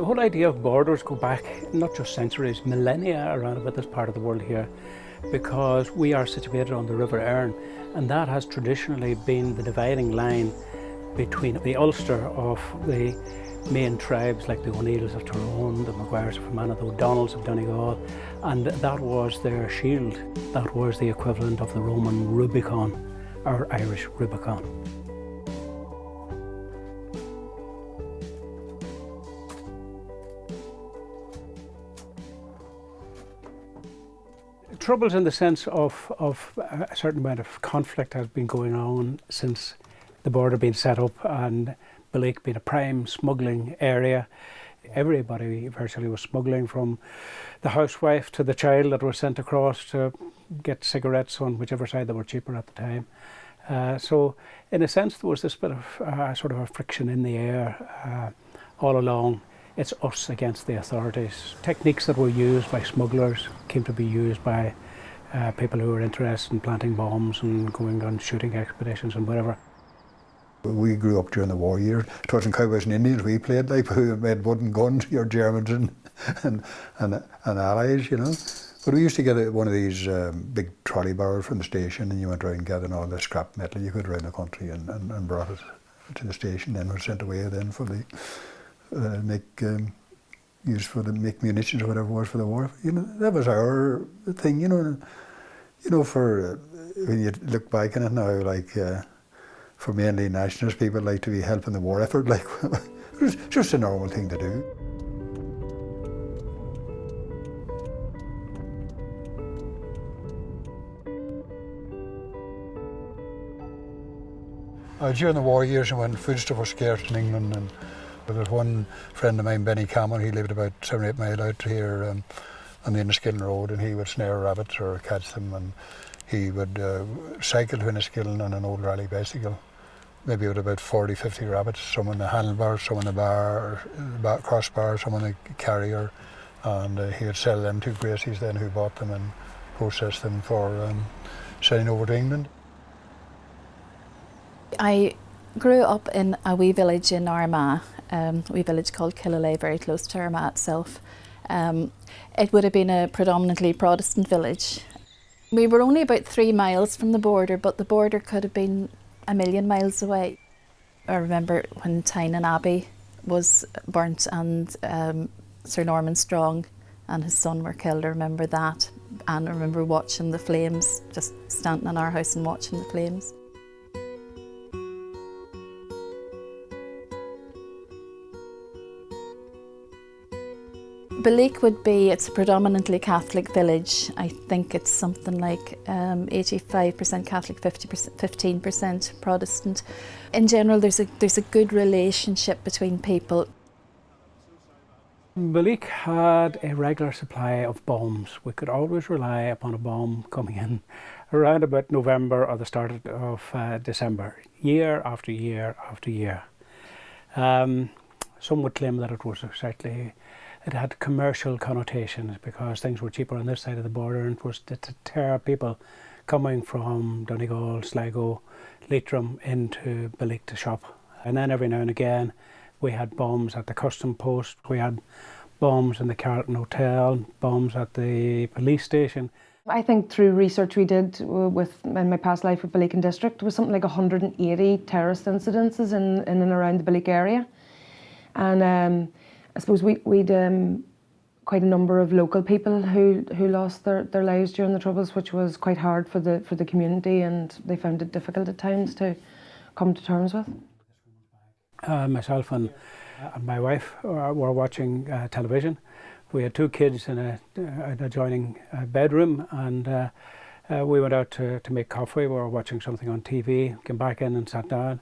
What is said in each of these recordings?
The whole idea of borders go back not just centuries, millennia around about this part of the world here, because we are situated on the River Erne, and that has traditionally been the dividing line between the Ulster of the main tribes like the O'Neills of Tyrone, the Maguires of Fermanagh, the O'Donnells of Donegal, and that was their shield. That was the equivalent of the Roman Rubicon, or Irish Rubicon. Troubles in the sense of a certain amount of conflict has been going on since the border being set up and Belleek being a prime smuggling area. Everybody virtually was smuggling, from the housewife to the child that was sent across to get cigarettes on whichever side they were cheaper at the time. So in a sense there was this bit of sort of a friction in the air all along. It's us against the authorities. Techniques that were used by smugglers came to be used by people who were interested in planting bombs and going on shooting expeditions and whatever. We grew up during the war years. It wasn't cowboys and Indians we played like, who made wooden guns, your Germans and allies, you know. But we used to get one of these big trolley barrels from the station, and you went around getting all the scrap metal you could around the country and brought it to the station, then was sent away then for the used for the make munitions or whatever it was for the war. You know, that was our thing. You know, for when you look back on it now, like for mainly nationalist people, like to be helping the war effort, like it was just a normal thing to do. During the war years, when foodstuff was scarce in England, and there was one friend of mine, Benny Cameron, he lived about 7 or 8 miles out here on the Enniskillen Road, and he would snare rabbits or catch them, and he would cycle to Enniskillen on an old rally bicycle, maybe with about 40, 50 rabbits, some on the handlebar, some on the bar, crossbar, some on the carrier, and he would sell them to Gracie's then, who bought them and processed them for sending over to England. I grew up in a wee village in Armagh, a wee village called Killalay, very close to Armagh itself. It would have been a predominantly Protestant village. We were only about 3 miles from the border, but the border could have been a million miles away. I remember when Tynan Abbey was burnt and Sir Norman Strong and his son were killed. I remember that, and I remember watching the flames, just standing in our house and watching the flames. Belleek would be, it's a predominantly Catholic village. I think it's something like 85% Catholic, 15% Protestant. In general, there's a good relationship between people. Belleek had a regular supply of bombs. We could always rely upon a bomb coming in around about November or the start of December, year after year after year. Some would claim that it was exactly, it had commercial connotations because things were cheaper on this side of the border, and it was to deter people coming from Donegal, Sligo, Leitrim into Belleek to shop. And then every now and again we had bombs at the custom post, we had bombs in the Carlton Hotel, bombs at the police station. I think through research we did in my past life with Belleek District, there was something like 180 terrorist incidences in and around the Belleek area. And I suppose we'd quite a number of local people who lost their lives during the Troubles, which was quite hard for the community, and they found it difficult at times to come to terms with. Myself and my wife were watching television. We had 2 kids in an adjoining bedroom, and we went out to make coffee. We were watching something on TV, came back in and sat down.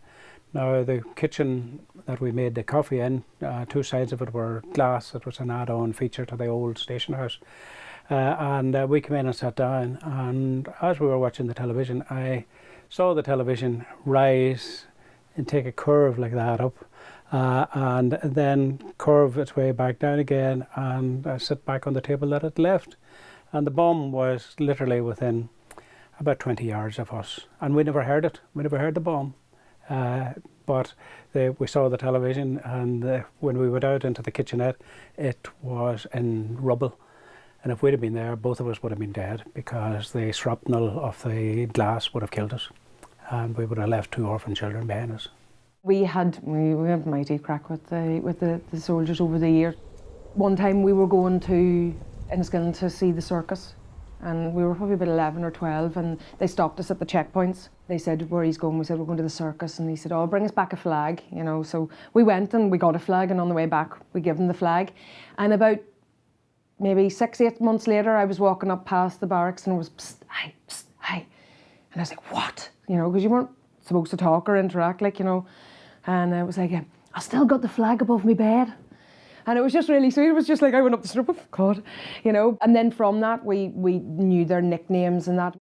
Now the kitchen that we made the coffee in, 2 sides of it were glass. It was an add-on feature to the old station house. And we came in and sat down, and as we were watching the television, I saw the television rise and take a curve like that up, and then curve its way back down again and sit back on the table that it left. And the bomb was literally within about 20 yards of us, and we never heard it. We never heard the bomb. but we saw the television, and when we went out into the kitchenette, it was in rubble. And if we'd have been there, both of us would have been dead, because the shrapnel of the glass would have killed us, and we would have left 2 orphan children behind us. We had mighty crack with the soldiers over the years. One time we were going to Enniskillen to see the circus, and we were probably about 11 or 12, and they stopped us at the checkpoints. They said, "Where are you going?" We said, "We're going to the circus." And he said, "Oh, bring us back a flag," you know. So we went and we got a flag, and on the way back we gave them the flag. And about maybe 6-8 months later, I was walking up past the barracks, and it was psst, hi, psst, hi. And I was like, "What?" You know, because you weren't supposed to talk or interact, like, you know. And I was like, "I still got the flag above my bed." And it was just really sweet. It was just like, I went up the street, oh God, you know. And then from that, we knew their nicknames and that.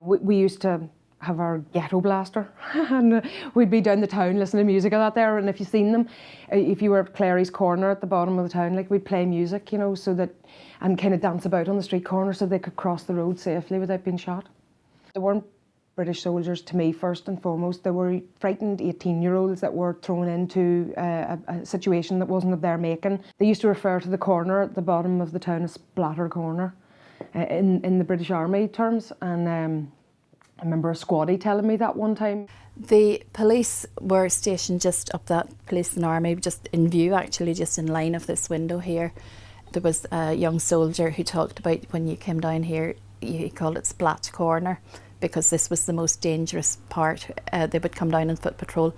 We used to have our ghetto blaster, and we'd be down the town listening to music of that there. And if you've seen them, if you were at Clary's Corner at the bottom of the town, like, we'd play music, you know, so that, and kind of dance about on the street corner so they could cross the road safely without being shot. They weren't British soldiers to me, first and foremost. They were frightened 18-year-olds that were thrown into a situation that wasn't of their making. They used to refer to the corner at the bottom of the town as Splatter Corner in the British Army terms. And I remember a squaddie telling me that one time. The police were stationed just up that police and army, just in view, actually, just in line of this window here. There was a young soldier who talked about, when you came down here, he called it Splat Corner, because this was the most dangerous part. They would come down on foot patrol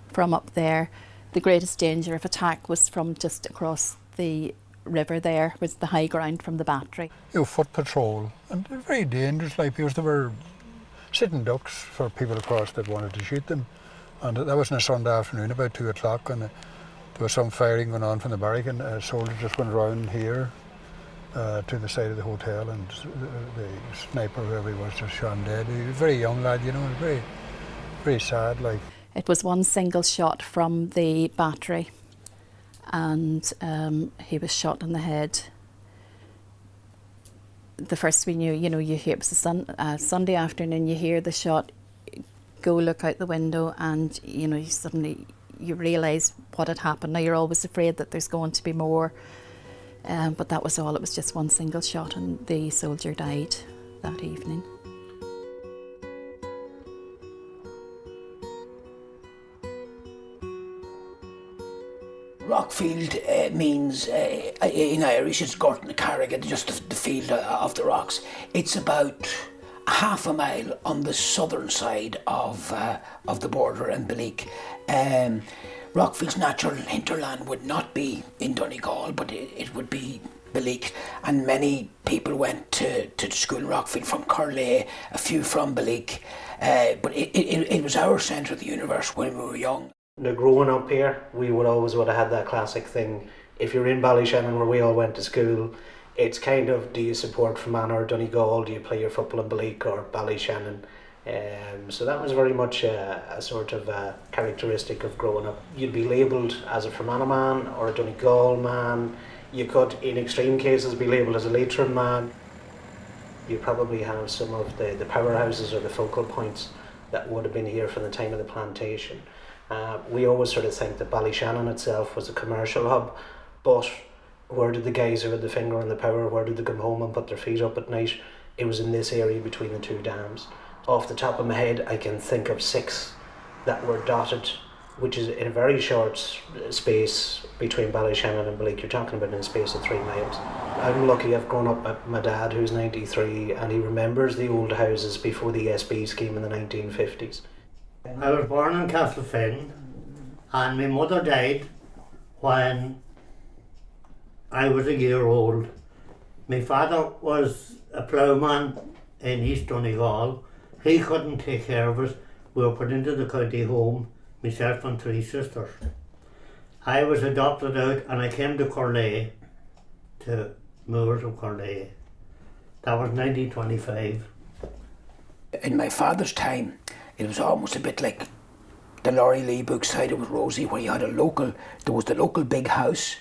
from up there. The greatest danger of attack was from just across the river there, was the high ground from the battery. You know, foot patrol, and they're very dangerous, like, because they were sitting ducks for people across that wanted to shoot them. And that was on a Sunday afternoon about 2 o'clock, and there was some firing going on from the barrack, and a soldier just went around here to the side of the hotel, and the sniper, whoever he was, just shot him dead. He was a very young lad, you know, very, very sad, like. It was one single shot from the battery, and he was shot in the head. The first we knew, you know, you hear, it was a Sunday afternoon, you hear the shot, go look out the window, and, you know, you suddenly, you realise what had happened. Now, you're always afraid that there's going to be more, but that was all. It was just one single shot, and the soldier died that evening. Rockfield means, in Irish, it's Gorton Carrigan, just the field of the rocks. It's about half a mile on the southern side of the border in Belleek. Rockfield's natural hinterland would not be in Donegal, but it would be Belleek, and many people went to school in Rockfield from Corlea, a few from Belleek, but it was our centre of the universe when we were young. Now, growing up here, we would have had that classic thing. If you're in Ballyshannon, where we all went to school, it's kind of, do you support Fermanagh or Donegal? Do you play your football in Belleek or Ballyshannon? So that was very much a sort of characteristic of growing up. You'd be labelled as a Fermanagh man or a Donegal man. You could, in extreme cases, be labelled as a Leitrim man. You probably have some of the powerhouses or the focal points that would have been here from the time of the plantation. We always sort of think that Ballyshannon itself was a commercial hub, but where did the guys who had the finger on the power, where did they come home and put their feet up at night? It was in this area between the two dams. Off the top of my head, I can think of 6 that were dotted, which is in a very short space between Ballyshannon and Belleek. You're talking about in a space of 3 miles. I'm lucky I've grown up with my dad, who's 93, and he remembers the old houses before the SB scheme in the 1950s. I was born in Castlefin, and my mother died when I was a year old. My father was a ploughman in East Donegal. He couldn't take care of us. We were put into the county home, myself and 3 sisters. I was adopted out, and I came to Corlea, to Moors of Corlea. That was 1925. In my father's time, it was almost a bit like the Laurie Lee Brookside with Rosie, where you had there was the local big house,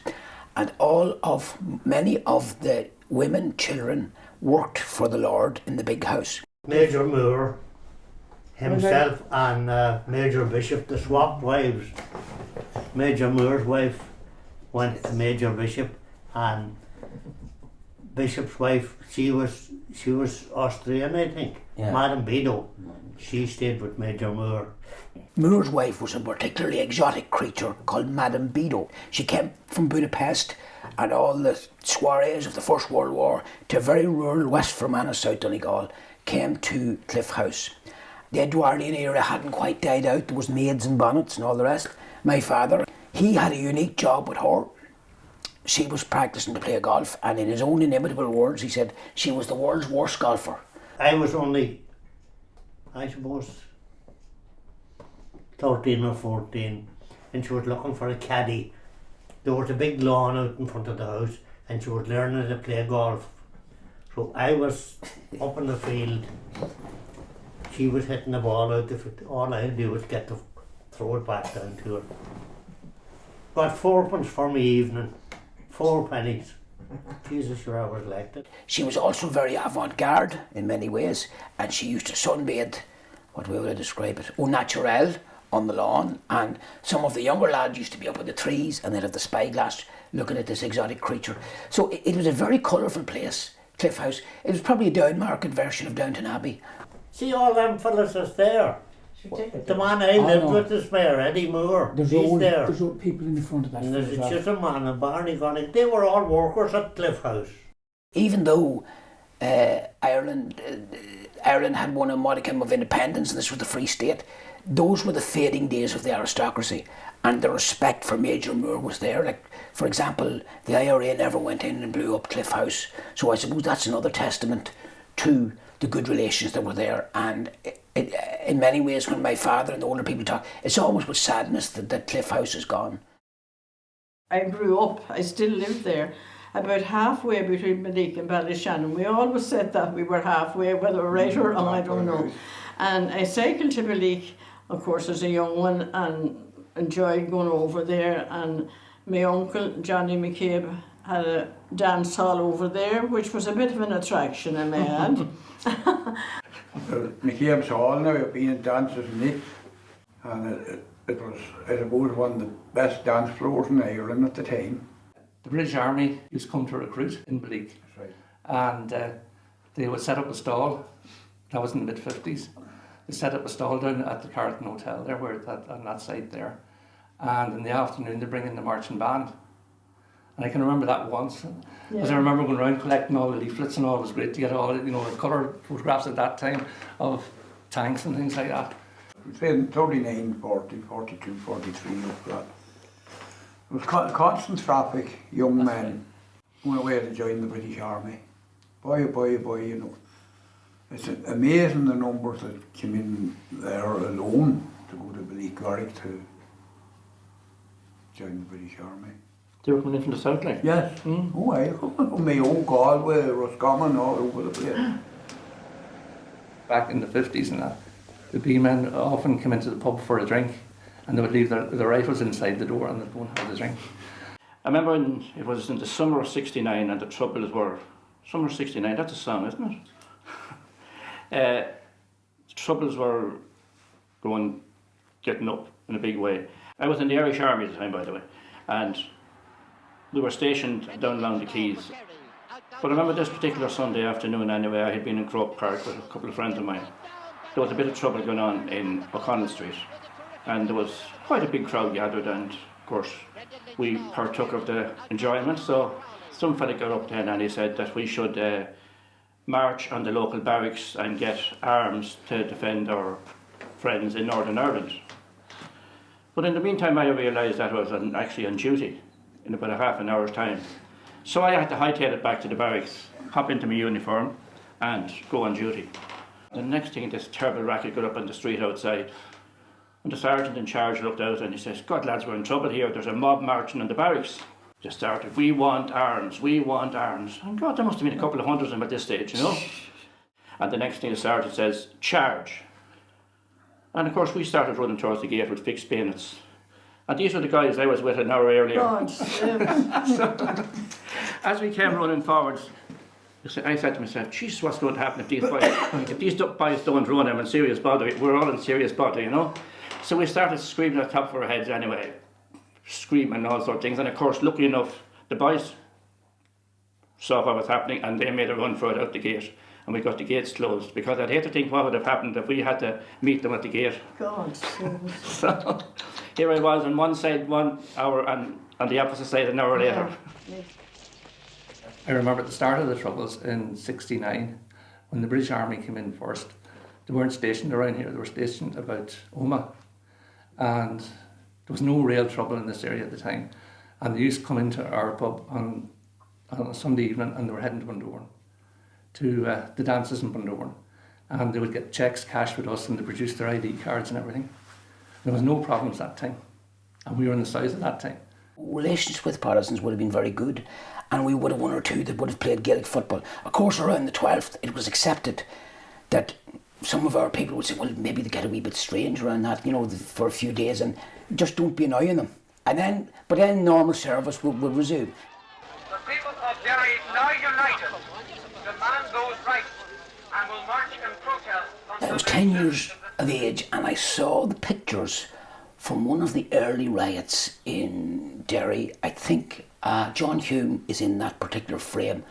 and many of the women, children, worked for the Lord in the big house. Major Moore, himself and Major Bishop, the swapped wives. Major Moore's wife went to Major Bishop, and Bishop's wife, she was Austrian, I think. Yeah. Madame Bido. She stayed with Major Moore. Moore's wife was a particularly exotic creature called Madame Bido. She came from Budapest and all the soirees of the First World War to very rural West Fermanagh, South Donegal, came to Cliff House. The Edwardian era hadn't quite died out. There was maids and bonnets and all the rest. My father, he had a unique job with her. She was practicing to play golf, and in his own inimitable words, he said she was the world's worst golfer. I was only, I suppose, 13 or 14, and she was looking for a caddy. There was a big lawn out in front of the house, and she was learning to play golf. So I was up in the field. She was hitting the ball out. All I had to do was get to throw it back down to her. Got 4 pence for me evening. 4 pennies. Jesus, sure I was elected. She was also very avant-garde in many ways, and she used to sunbathe, what way would I describe it, au naturel, on the lawn, and some of the younger lads used to be up in the trees and they'd have the spyglass looking at this exotic creature. So it was a very colourful place, Cliff House. It was probably a downmarket version of Downton Abbey. See all them fellas that's there. The man I lived with is Mayor Eddie Moore. He's there. There's old people in the front of that. And there's a Chisholm man and Barney Connick. They were all workers at Cliff House. Even though Ireland had won a modicum of independence and this was the Free State, those were the fading days of the aristocracy, and the respect for Major Moore was there. Like, for example, the IRA never went in and blew up Cliff House. So I suppose that's another testament to the good relations that were there. And in many ways, when my father and the older people talk, it's almost with sadness that Cliff House is gone. I grew up, I still live there, about halfway between Belleek and Ballyshannon. We always said that we were halfway, whether we're right or wrong, I don't know. And I cycled to Belleek, of course, as a young one, and enjoyed going over there. And my uncle, Johnny McCabe, had a dance hall over there, which was a bit of an attraction, I may add. McCabe's Hall now, I've been in dances in it, and it was, I suppose, one of the best dance floors in Ireland at the time. The British Army used to come to recruit in Belleek. That's right. And they would set up a stall. That was in the mid-50s. They set up a stall down at the Carlton Hotel there, on that site there. And in the afternoon, they bring in the marching band. And I can remember that once, because I remember going around collecting all the leaflets, and all. It was great to get all, the colour photographs at that time of tanks and things like that. In 39, 40, 42, 43, like that. It was constant traffic, young men going away to join the British Army. Boy, It's amazing the numbers that came in there alone to go to Belleek to join the British Army. They were coming in from the south, like? Yes. Oh, I from my own Galway, Roscommon, all over the place. Back in the 50s and that, the B-men often came into the pub for a drink, and they would leave their rifles inside the door and they'd go and have the drink. I remember it was in the summer of '69, and the Troubles were... Summer '69, that's a song, isn't it? The Troubles were getting up in a big way. I was in the Irish Army at the time, by the way, and we were stationed down along the quays. But I remember this particular Sunday afternoon anyway, I had been in Croke Park with a couple of friends of mine. There was a bit of trouble going on in O'Connell Street, and there was quite a big crowd gathered, and of course we partook of the enjoyment. So some fella got up then and he said that we should march on the local barracks and get arms to defend our friends in Northern Ireland. But in the meantime I realised that I was actually on duty in about a half an hour's time. So I had to hightail it back to the barracks, hop into my uniform and go on duty. The next thing, this terrible racket got up on the street outside, and the sergeant in charge looked out and he says, "God lads, we're in trouble here, there's a mob marching in the barracks." Just started, "We want arms, we want arms." And God, there must have been a couple of hundred of them at this stage, And the next thing the sergeant says, "Charge." And of course we started running towards the gate with fixed bayonets. And these were the guys I was with an hour earlier. God, So, as we came running forwards, I said to myself, Jesus, what's going to happen if these boys don't run? I'm in serious bother. We're all in serious bother, you know. So we started screaming at the top of our heads anyway, screaming and all sorts of things. And of course, luckily enough, the boys saw what was happening and they made a run for it out the gate. And we got the gates closed, because I'd hate to think what would have happened if we had to meet them at the gate. God. So here I was on one side 1 hour and on the opposite side an hour later. Yeah. I remember at the start of the Troubles in '69, when the British Army came in first. They weren't stationed around here, they were stationed about Omagh. And there was no real trouble in this area at the time. And they used to come into our pub on a Sunday evening and they were heading to Bundoran, to the dances in Bundoran. And they would get checks cashed with us and they produced their ID cards and everything. There was no problems that time. And we were in the south at that time. Relations with Protestants would have been very good, and we would have 1 or 2 that would have played Gaelic football. Of course, around the 12th, it was accepted that some of our people would say, well, maybe they get a wee bit strange around that, you know, for a few days, and just don't be annoying them. But then normal service would resume. The people of Derry, now united, demand those rights and will march in protest. I was 10 years of age and I saw the pictures from one of the early riots in Derry. I think John Hume is in that particular frame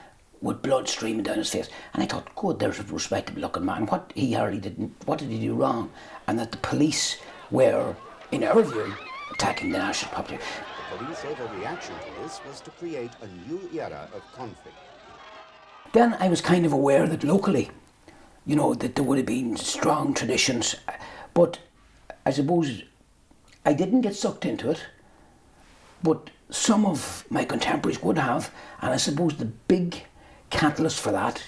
with blood streaming down his face. And I thought, God, there's a respectable looking man. What did he do wrong? And that the police were, in our view, attacking the national property. The police say the reaction to this was to create a new era of conflict. Then I was kind of aware that locally, you know, that there would have been strong traditions, but I suppose I didn't get sucked into it, but some of my contemporaries would have, and I suppose the big catalyst for that,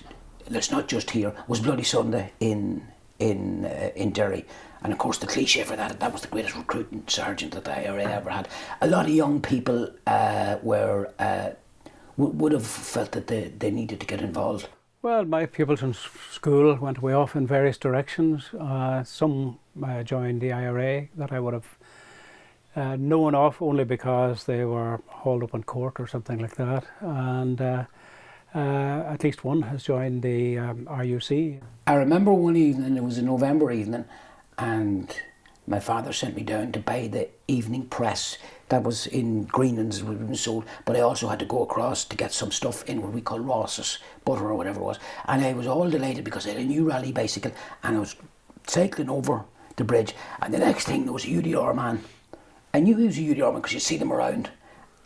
that's not just here, was Bloody Sunday in Derry. And of course the cliche for that was the greatest recruiting sergeant that the IRA ever had. A lot of young people would have felt that they needed to get involved. Well, my pupils in school went way off in various directions. Some joined the IRA that I would have known of only because they were hauled up in court or something like that. And at least one has joined the RUC. I remember one evening, it was a November evening, and my father sent me down to buy the evening press that was in Greenlands, would have been sold, but I also had to go across to get some stuff in what we call Ross's, butter or whatever it was. And I was all delighted because I had a new rally bicycle and I was cycling over the bridge, and the next thing there was a UDR man. I knew he was a UDR man because you see them around,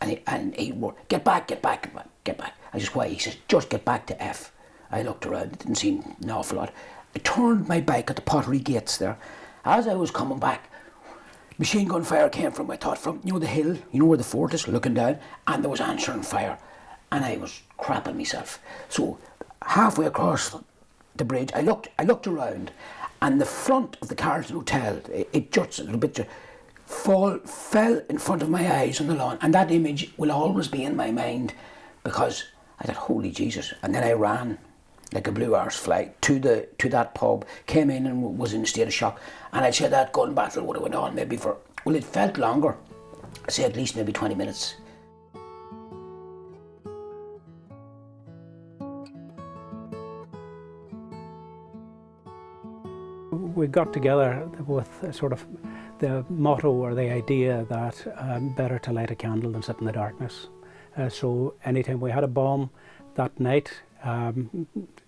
and he would, get back. I just, why? He says, just get back to F. I looked around, it didn't seem an awful lot. I turned my bike at the Pottery Gates there. As I was coming back, machine gun fire came from, I thought, from, you know, the hill, you know where the fort is, looking down, and there was answering fire, and I was crapping myself. So halfway across the bridge, I looked around, and the front of the Carlton Hotel, it juts a little bit, fell in front of my eyes on the lawn, and that image will always be in my mind, because I thought, holy Jesus. And then I ran like a blue arse fly to that pub, came in and was in a state of shock. And I'd say that gun battle would have went on maybe for, well, it felt longer, I'd say at least maybe 20 minutes. We got together with sort of the motto or the idea that better to light a candle than sit in the darkness. So anytime we had a bomb that night,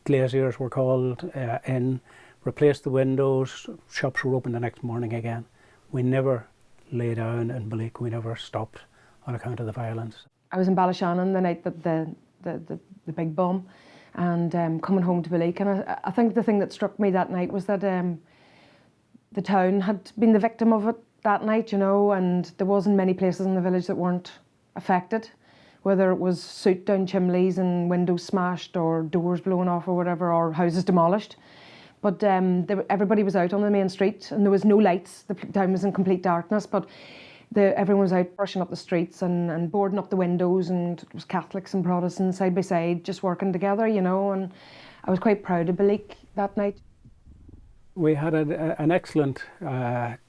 glaziers were called in, replaced the windows, shops were open the next morning again. We never lay down in Belleek, we never stopped on account of the violence. I was in Ballyshannon the night that the big bomb, and coming home to Belleek, and I think the thing that struck me that night was that the town had been the victim of it that night, you know, and there wasn't many places in the village that weren't affected, whether it was soot down chimneys and windows smashed or doors blown off or whatever, or houses demolished. But everybody was out on the main street and there was no lights. The town was in complete darkness, but everyone was out brushing up the streets and boarding up the windows, and it was Catholics and Protestants side by side just working together, you know, and I was quite proud of Belleek that night. We had an excellent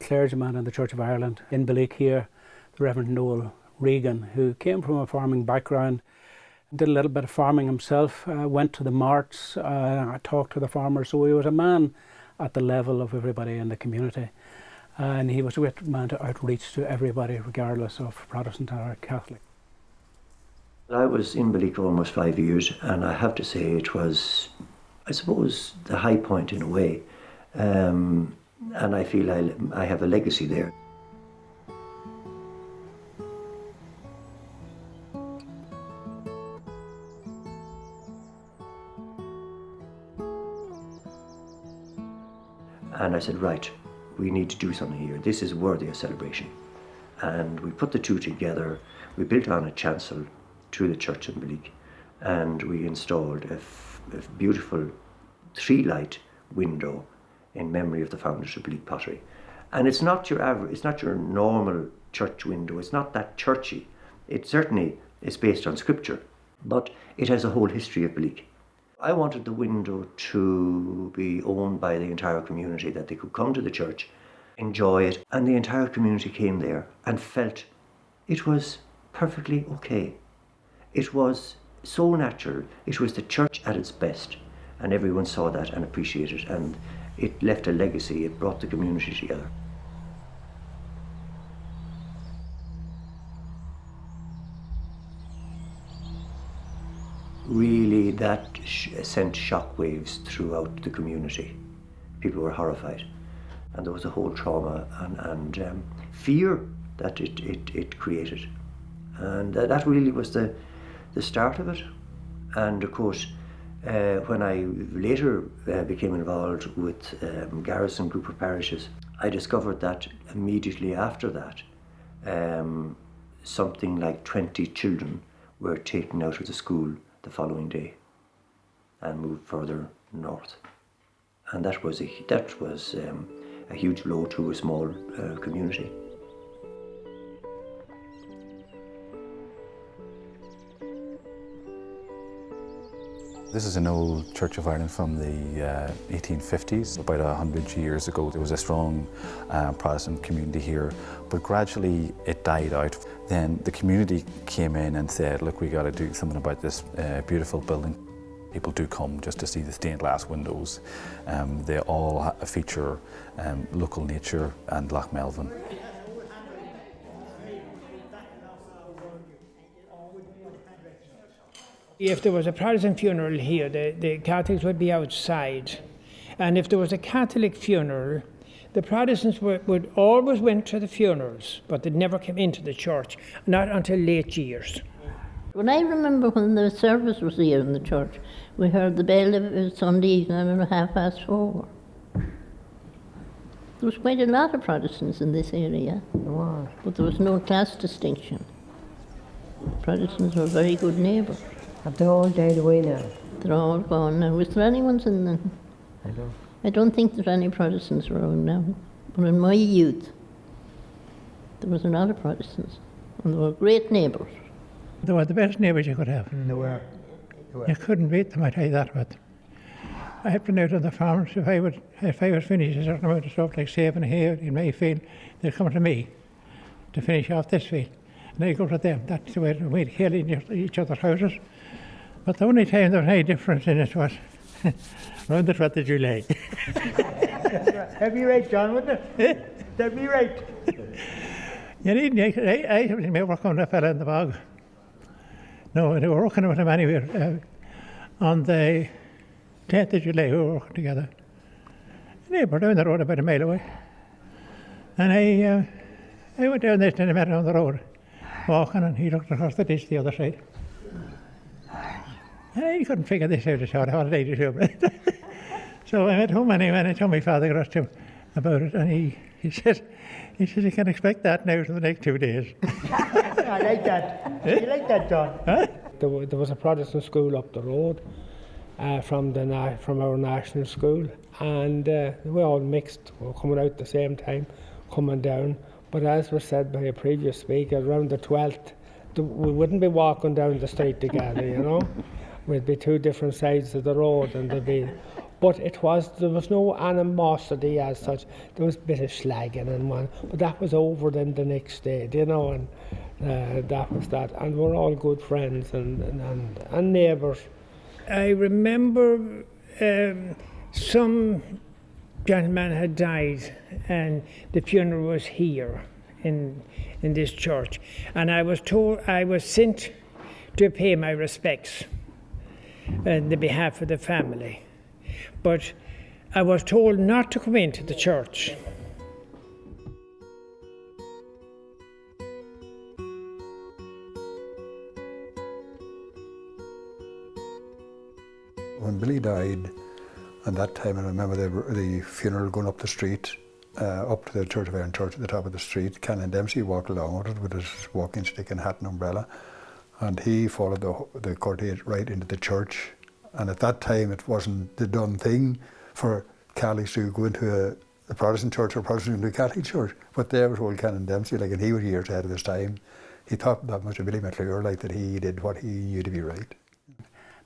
clergyman in the Church of Ireland in Belleek here, the Reverend Noel Regan, who came from a farming background, Did a little bit of farming himself, went to the marts, talked to the farmers, so he was a man at the level of everybody in the community. And he was a great man to outreach to everybody, regardless of Protestant or Catholic. I was in Belleek almost 5 years, and I have to say it was, I suppose, the high point in a way. And I feel I have a legacy there. And I said, right, we need to do something here. This is worthy of celebration. And we put the two together. We built on a chancel to the church in Belleek, and we installed a beautiful 3-light window in memory of the founders of Belleek pottery. And it's not your average, it's not your normal church window. It's not that churchy. It certainly is based on scripture, but it has a whole history of Belleek. I wanted the window to be owned by the entire community, that they could come to the church, enjoy it, and the entire community came there and felt it was perfectly okay. It was so natural. It was the church at its best, and everyone saw that and appreciated it, and it left a legacy. It brought the community together. Really, that sent shockwaves throughout the community. People were horrified, and there was a whole trauma and fear that it created, and that really was the start of it. And of course, when I later became involved with Garrison group of parishes, I discovered that immediately after that, something like 20 children were taken out of the school the following day and moved further north, and that was a huge blow to a small community. This is an old Church of Ireland from the 1850s. About 100 years ago, there was a strong Protestant community here, but gradually it died out. Then the community came in and said, look, we got to do something about this beautiful building. People do come just to see the stained glass windows. They all feature local nature and Loch Melvin. If there was a Protestant funeral here, the Catholics would be outside. And if there was a Catholic funeral, the Protestants would always went to the funerals, but they never came into the church, not until late years. When I remember when the service was here in the church, we heard the bell every Sunday evening at 4:30. There was quite a lot of Protestants in this area, but there was no class distinction. Protestants were very good neighbours. Have they all died away now? They're all gone now. Was there anyone in them? I don't think there's any Protestants around now. But in my youth, there was a lot of Protestants, and they were great neighbours. They were the best neighbours you could have. They were. You couldn't beat them, I tell you that. But I had been out on the farms. If I was finished a certain amount of stuff, like saving hay in my field, they'd come to me to finish off this field. And I'd go to them. That's the way we'd kill in each other's houses. But the only time there was any difference in it was around the 4th of July. That'd be right, John, wouldn't it? That'd be right. You needn't. I remember working with a fella in the bog. No, they were working with him anywhere. On the 10th of July, we were working together. And they were down the road about a mile away. And I went down there and I met him on the road, walking, and he looked across the ditch the other side. And I couldn't figure this out at all. What did I do? So I went home and I told my father asked him about it, and he said, you can expect that now for the next 2 days. I like that. You like that, John? Huh? There was a Protestant school up the road from our national school, and we all mixed. We were coming out at the same time, coming down. But as was said by a previous speaker, around the 12th, we wouldn't be walking down the street together, you know. We'd be two different sides of the road, and but there was no animosity as such. There was a bit of slagging and one, but that was over then the next day, you know, and That was that, and we're all good friends and neighbours. I remember some gentleman had died, and the funeral was here in this church, and I was sent to pay my respects on the behalf of the family, but I was told not to come into the church. When Billy died, at that time, I remember the funeral going up the street, up to the Church of Iron Church at the top of the street. Canon Dempsey walked along with it with his walking stick and hat and umbrella, and he followed the cortege right into the church. And at that time, it wasn't the done thing for Catholics to go into a Protestant church or Protestant into a Catholic church. But there was old Canon Dempsey, and he was years ahead of his time. He thought that must have really made clear, that he did what he knew to be right.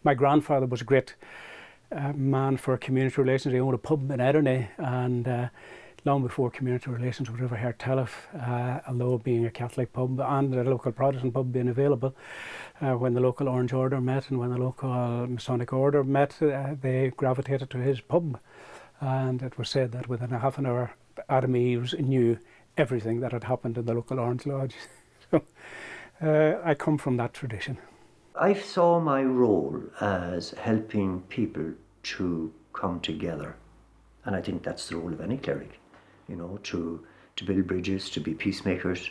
My grandfather was a great man for community relations. He owned a pub in Ederney, and long before community relations were ever heard tell of, although being a Catholic pub and a local Protestant pub being available, when the local Orange Order met and when the local Masonic Order met, they gravitated to his pub. And it was said that within a half an hour, Adam Eves knew everything that had happened in the local Orange Lodge. So I come from that tradition. I saw my role as helping people to come together, and I think that's the role of any cleric, to build bridges, to be peacemakers,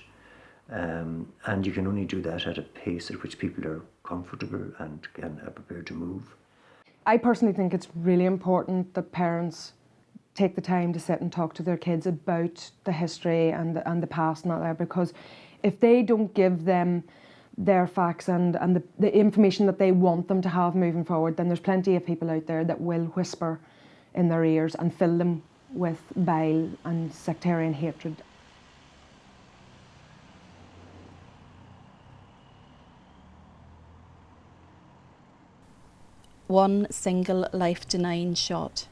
and you can only do that at a pace at which people are comfortable and are prepared to move. I personally think it's really important that parents take the time to sit and talk to their kids about the history and the past and all that, because if they don't give them their facts and the information that they want them to have moving forward, then there's plenty of people out there that will whisper in their ears and fill them with bile and sectarian hatred. One single life-denying shot.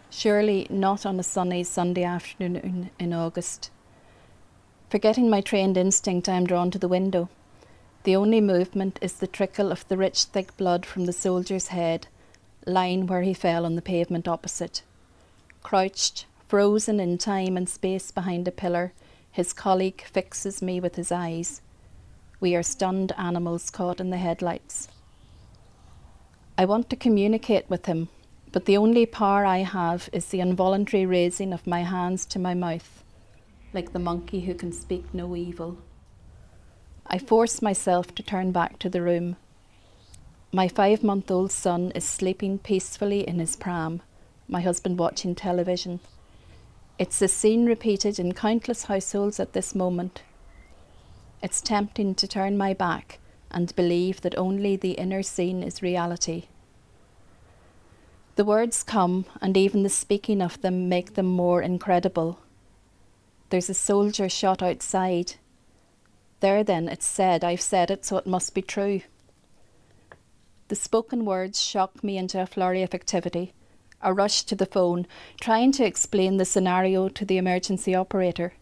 Surely not on a sunny Sunday afternoon in August. Forgetting my trained instinct, I am drawn to the window. The only movement is the trickle of the rich, thick blood from the soldier's head, lying where he fell on the pavement opposite. Crouched, frozen in time and space behind a pillar, his colleague fixes me with his eyes. We are stunned animals caught in the headlights. I want to communicate with him, but the only power I have is the involuntary raising of my hands to my mouth, like the monkey who can speak no evil. I force myself to turn back to the room. My 5-month-old son is sleeping peacefully in his pram, my husband watching television. It's a scene repeated in countless households at this moment. It's tempting to turn my back and believe that only the inner scene is reality. The words come, and even the speaking of them make them more incredible. There's a soldier shot outside. There then, it's said, I've said it, so it must be true. The spoken words shock me into a flurry of activity, a rush to the phone, trying to explain the scenario to the emergency operator.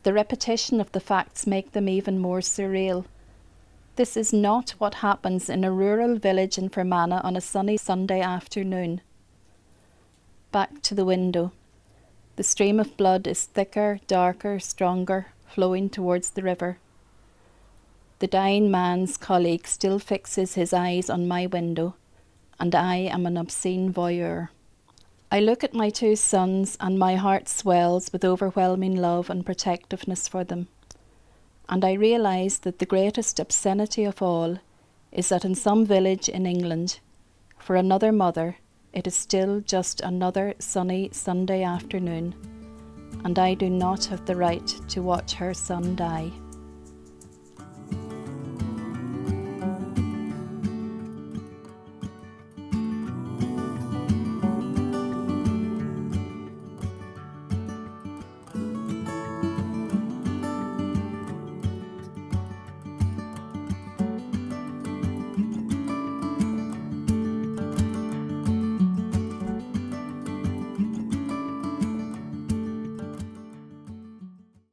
The repetition of the facts make them even more surreal. This is not what happens in a rural village in Fermanagh on a sunny Sunday afternoon. Back to the window. The stream of blood is thicker, darker, stronger, flowing towards the river. The dying man's colleague still fixes his eyes on my window, and I am an obscene voyeur. I look at my 2 sons, and my heart swells with overwhelming love and protectiveness for them. And I realise that the greatest obscenity of all is that in some village in England, for another mother, it is still just another sunny Sunday afternoon, and I do not have the right to watch her son die.